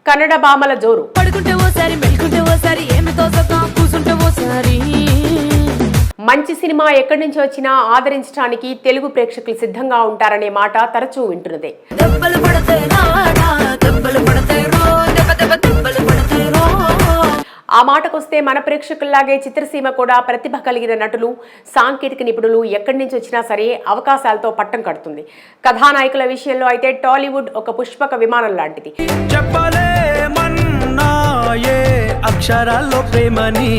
కన్నడ భామల జోరు. మంచి సినిమా ఎక్కడి నుంచి వచ్చినా ఆదరించడానికి తెలుగు ప్రేక్షకులు సిద్ధంగా ఉంటారనే మాట తరచూ వింటున్నదే. ఆ మాటకొస్తే మన ప్రేక్షకుల్లాగే చిత్రసీమ కూడా ప్రతిభ కలిగిన నటులు, సాంకేతిక నిపుణులు ఎక్కడి నుంచి వచ్చినా సరే అవకాశాలతో పట్టం కడుతుంది. కథానాయకుల విషయంలో అయితే టాలీవుడ్ ఒక పుష్పక విమానం లాంటిది. అక్షరాల్లో ప్రేమని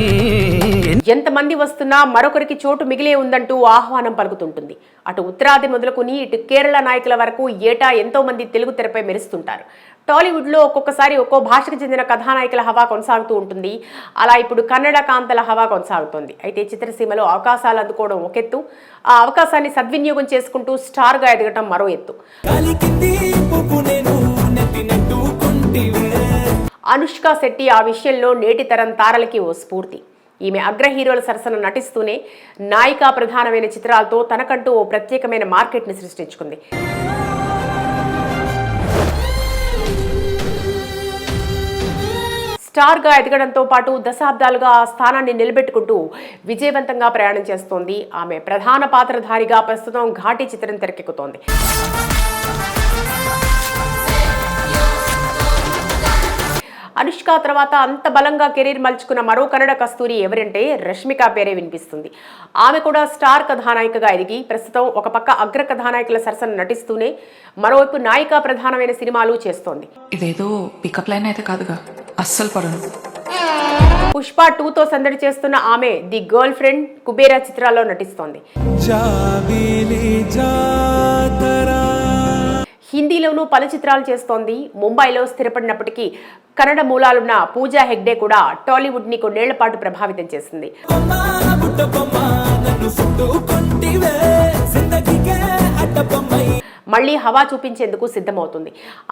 ఎంతమంది వస్తున్నా మరొకరికి చోటు మిగిలే ఉందంటూ ఆహ్వానం పలుకుతుంటుంది. అటు ఉత్తరాది మొదలుకుని ఇటు కేరళ నాయకుల వరకు ఏటా ఎంతో మంది తెలుగు తెరపై మెరుస్తుంటారు. టాలీవుడ్లో ఒక్కొక్కసారి ఒక్కో భాషకు చెందిన కథానాయకుల హవా కొనసాగుతూ ఉంటుంది. అలా ఇప్పుడు కన్నడ కాంతల హవా కొనసాగుతోంది. అయితే చిత్రసీమలో అవకాశాలు అందుకోవడం ఒక ఎత్తు, ఆ అవకాశాన్ని సద్వినియోగం చేసుకుంటూ స్టార్గా ఎదగటం మరో ఎత్తు. అనుష్క శెట్టి ఆ విషయంలో నేటి తరం తారలకి ఓ స్ఫూర్తి. ఈమె అగ్ర హీరోల సరసన నటిస్తూనే నాయికా ప్రధానమైన చిత్రాలతో తనకంటూ ఓ ప్రత్యేకమైన మార్కెట్ని సృష్టించుకుంది. స్టార్గా ఎదగడంతో పాటు దశాబ్దాలుగా ఆ స్థానాన్ని నిలబెట్టుకుంటూ విజయవంతంగా ప్రయాణం చేస్తోంది. ఆమె ప్రధాన పాత్రధారిగా ప్రస్తుతం ఘాటి చిత్రం తెరకెక్కుతోంది. అనుష్క తర్వాత అంత బలంగా కెరీర్ మలుచుకున్న మరో కన్నడ కస్తూరి ఎవరంటే రష్మిక పేరే వినిపిస్తుంది. ఆమె కూడా స్టార్ కథానాయికగా ఎదిగి ప్రస్తుతం ఒక పక్క అగ్ర కథానాయకుల సరసన నటిస్తూనే మరోవైపు నాయికా ప్రధానమైన సినిమాలు చేస్తోంది. ఇదేదో పికప్ లైన్ అయితే కాదుగా, అస్సలు పడను. పుష్ప 2తో సందడి చేస్తున్న ఆమె ది గర్ల్ ఫ్రెండ్, కుబేరా చిత్రాల్లో నటిస్తోంది. హిందీలోనూ పలు చిత్రాలు చేస్తోంది. ముంబైలో స్థిరపడినప్పటికీ కన్నడ మూలాలున్న పూజా హెగ్డే కూడా టాలీవుడ్ ని కొన్నేళ్ల పాటు ప్రభావితం చేసింది. మళ్లీ హవా చూపించేందుకు సిద్ధమవుతుంది.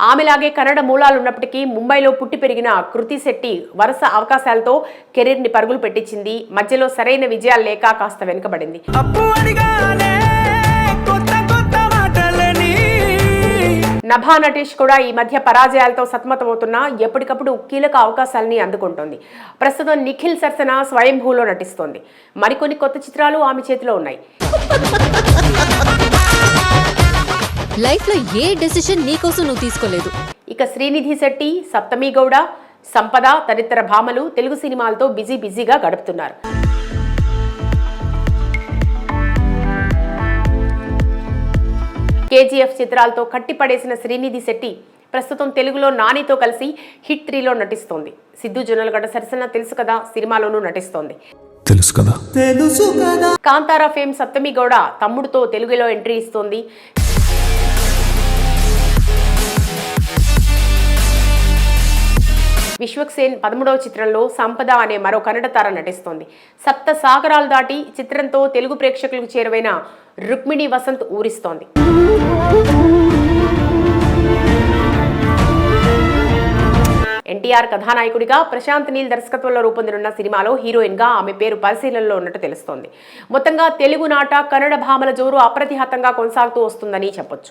ఆమెలాగే కన్నడ మూలాలున్నప్పటికీ ముంబైలో పుట్టి పెరిగిన కృతి శెట్టి వరుస అవకాశాలతో కెరీర్ ని పరుగులు పెట్టించింది. మధ్యలో సరైన విజయాలు లేక కాస్త వెనుకబడింది. నభా నటేష్ కూడా ఈ మధ్య పరాజయాలతో సతమతమవుతున్నా ఎప్పటికప్పుడు కీలక అవకాశాలని అందుకుంటోంది. ప్రస్తుతం నిఖిల్ సరసన స్వయంభూలో నటిస్తోంది. మరికొన్ని కొత్త చిత్రాలు ఆమె చేతిలో ఉన్నాయి. లైఫ్ లో ఏ డెసిషన్ నీకోసం నువ్వు తీసుకోలేదు. ఇక శ్రీనిధి శెట్టి, సప్తమి గౌడ, సంపద తదితర భామలు తెలుగు సినిమాలతో బిజీగా గడుపుతున్నారు. కేజీఎఫ్ చిత్రాలతో కట్టిపడేసిన శ్రీనిధి శెట్టి ప్రస్తుతం తెలుగులో నానితో కలిసి హిట్ 3లో నటిస్తోంది. సిద్ధు జొన్నలగడ్డ సరసన తెలుసు కదా సినిమాలోనూ నటిస్తోంది. కాంతారా ఫేమ్ సప్తమి గౌడ తమ్ముడుతో తెలుగులో ఎంట్రీ ఇస్తోంది. విశ్వక్సేన్ 13వ చిత్రంలో సంపద అనే మరో కన్నడ తార నటిస్తోంది. సప్త సాగరాలు దాటి చిత్రంతో తెలుగు ప్రేక్షకులకు చేరువైన రుక్మిణి వసంత్ ఊరిస్తోంది. ఎన్టీఆర్ కథానాయకుడిగా ప్రశాంత్ నీల్ దర్శకత్వంలో రూపొందనున్న సినిమాలో హీరోయిన్ గా ఆమె పేరు పరిశీలనలో ఉన్నట్టు తెలుస్తోంది. మొత్తంగా తెలుగు నాట కన్నడ భామల జోరు అప్రతిహతంగా కొనసాగుతూ వస్తుందని చెప్పొచ్చు.